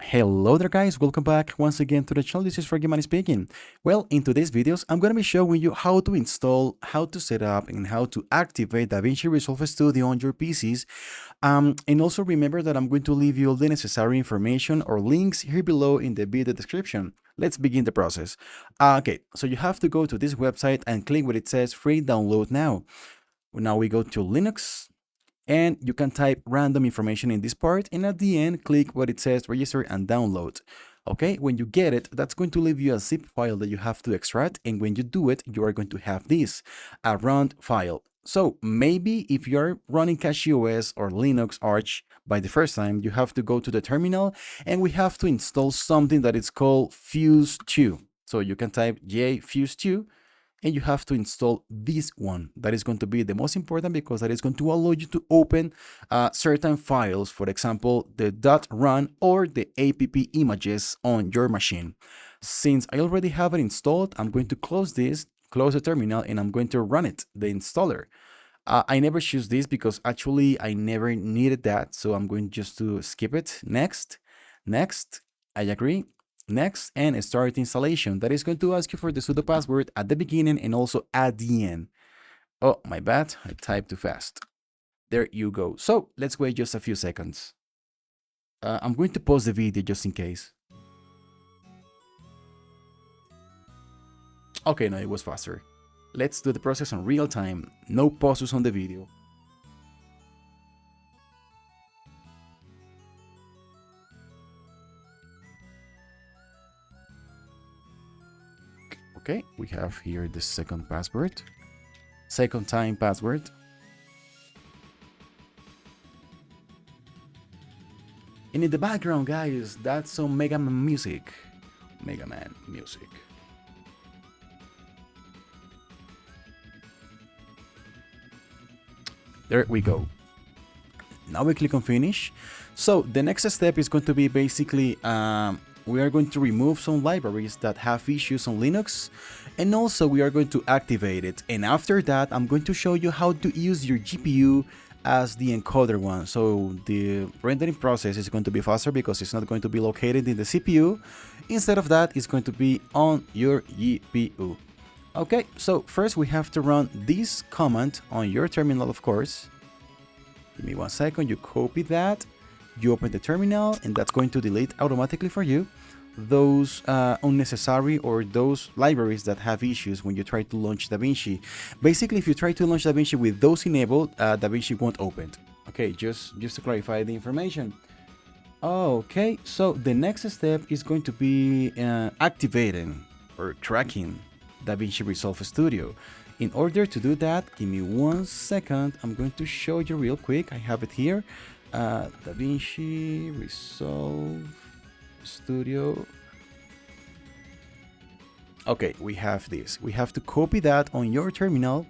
Hello there guys, welcome back once again to the channel. This is Froggyman speaking. Well, in today's videos, I'm going to be showing you how to install, how to set up, and how to activate Davinci Resolve Studio on your PCs. And also remember that I'm going to leave you all the necessary information or links here below in the video description. Let's begin the process. Okay, so you have to go to this website and click where it says free download now. Now we go to Linux, and you can type random information in this part, and at the end click what it says register and download. Okay, when you get it, that's going to leave you a zip file that you have to extract, and when you do it, you are going to have this, a run file. So maybe if you're running CachyOS or Linux Arch by the first time, you have to go to the terminal and we have to install something that is called Fuse2. So you can type Fuse2, and you have to install this one. That is going to be the most important because that is going to allow you to open certain files, for example, the .run or the app images on your machine. Since I already have it installed, I'm going to close this, close the terminal, and I'm going to run it, the installer. I never choose this because actually I never needed that, so I'm going just to skip it. Next, I agree. Next, and start installation. That is going to ask you for the sudo password at the beginning and also at the end. Oh, my bad, I typed too fast. There you go. So let's wait just a few seconds. I'm going to pause the video just in case. Okay, no, it was faster. Let's do the process on real time. No pauses on the video. Okay, we have here the second password. Second time password. And in the background, guys, that's some Mega Man music. Mega Man music. There we go. Now we click on finish. So the next step is going to be basically we are going to remove some libraries that have issues on Linux, and also we are going to activate it. And after that, I'm going to show you how to use your GPU as the encoder one. So the rendering process is going to be faster because it's not going to be located in the CPU. Instead of that, it's going to be on your GPU. Okay, so first we have to run this command on your terminal, of course. Give me 1 second, you copy that, you open the terminal, and that's going to delete automatically for you those unnecessary or those libraries that have issues when you try to launch Davinci. Basically, if you try to launch Davinci with those enabled, Davinci won't open. Okay, just to clarify the information. Okay, so the next step is going to be activating or tracking Davinci Resolve Studio. In order to do that, give me 1 second. I'm going to show you real quick. I have it here. Davinci Resolve Studio. Okay, we have this. We have to copy that on your terminal,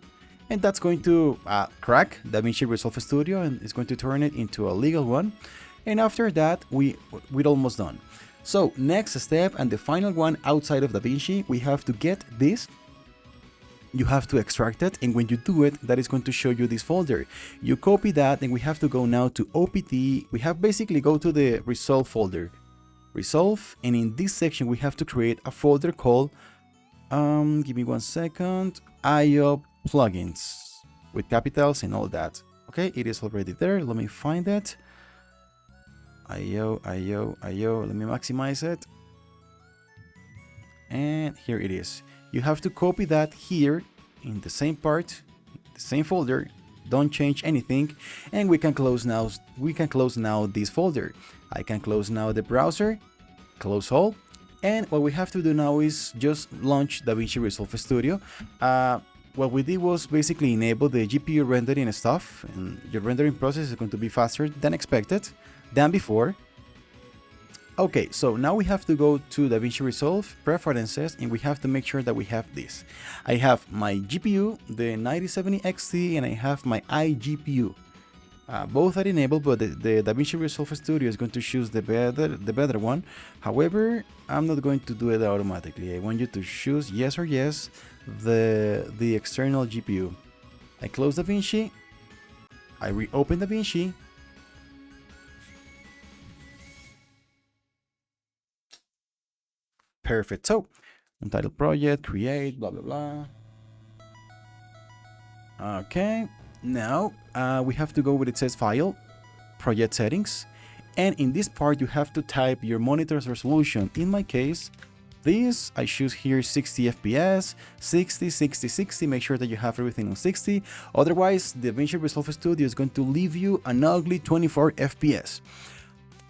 and that's going to crack Davinci Resolve Studio, and it's going to turn it into a legal one. And after that, we're almost done. So next step and the final one outside of Davinci, we have to get this. You have to extract it, and when you do it, that is going to show you this folder. You copy that, and we have to go now to OPT. We have basically go to the Resolve folder. Resolve, and in this section we have to create a folder called give me 1 second, IO plugins with capitals and all that. Okay, it is already there. Let me find it. IO, let me maximize it. And here it is. You have to copy that here in the same part, the same folder. Don't change anything, and we can close now. We can close now this folder. I can close now the browser, close all, and what we have to do now is just launch Davinci Resolve Studio. What we did was basically enable the GPU rendering and stuff, and your rendering process is going to be faster than expected, than before. Okay, so now we have to go to Davinci Resolve Preferences, and we have to make sure that we have this. I have my GPU, the 9070 XT, and I have my iGPU. Both are enabled, but the Davinci Resolve Studio is going to choose the better one. However, I'm not going to do it automatically. I want you to choose yes or yes the external GPU. I close Davinci, I reopen Davinci, Perfect. So, untitled project, create, blah, blah, blah. Okay, now we have to go where it says file, project settings. And in this part, you have to type your monitor's resolution. In my case, this, I choose here 60 FPS, 60, 60, 60, make sure that you have everything on 60. Otherwise, the Davinci Resolve Studio is going to leave you an ugly 24 FPS.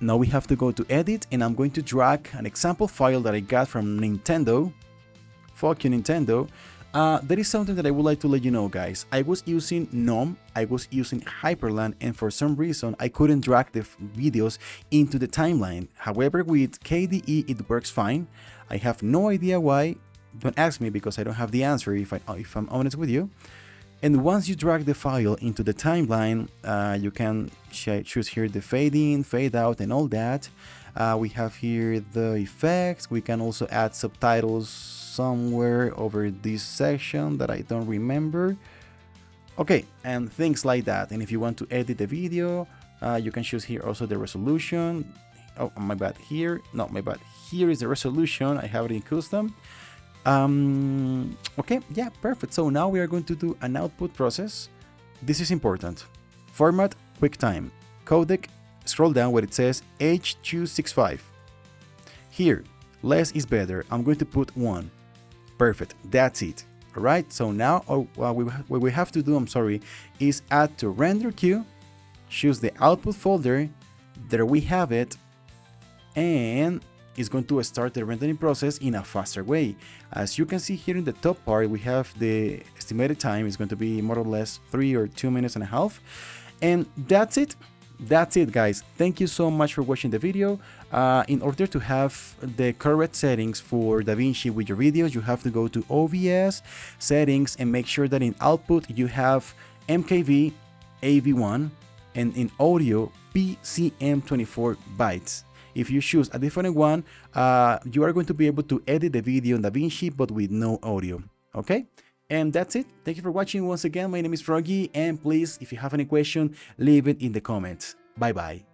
Now we have to go to edit, and I'm going to drag an example file that I got from Nintendo. Fuck you, Nintendo. There is something that I would like to let you know, guys. I was using GNOME, I was using Hyperland, and for some reason I couldn't drag the videos into the timeline. However, with KDE it works fine. I have no idea why. Don't ask me, because I don't have the answer, if I'm honest with you. And once you drag the file into the timeline, you can choose here the fade in, fade out, and all that. We have here the effects. We can also add subtitles somewhere over this section that I don't remember. Okay, and things like that. And if you want to edit the video, you can choose here also the resolution. Oh, my bad, here. No, my bad. Here is the resolution. I have it in custom. Okay, yeah, perfect. So now we are going to do an output process. This is important. Format, QuickTime. Codec, scroll down where it says H265. Here, less is better. I'm going to put 1. Perfect, that's it. All right, so now what we have to do, is add to render queue, choose the output folder. There we have it, and it's going to start the rendering process in a faster way. As you can see here in the top part, we have the estimated time is going to be more or less 3 or 2 minutes and a half. And that's it. That's it, guys. Thank you so much for watching the video. In order to have the correct settings for Davinci with your videos, you have to go to OBS, settings, and make sure that in output you have MKV AV1 and in audio PCM24 bytes. If you choose a different one, you are going to be able to edit the video in Davinci but with no audio. Okay? And that's it. Thank you for watching once again. My name is Froggy, and please, if you have any question, leave it in the comments. Bye bye.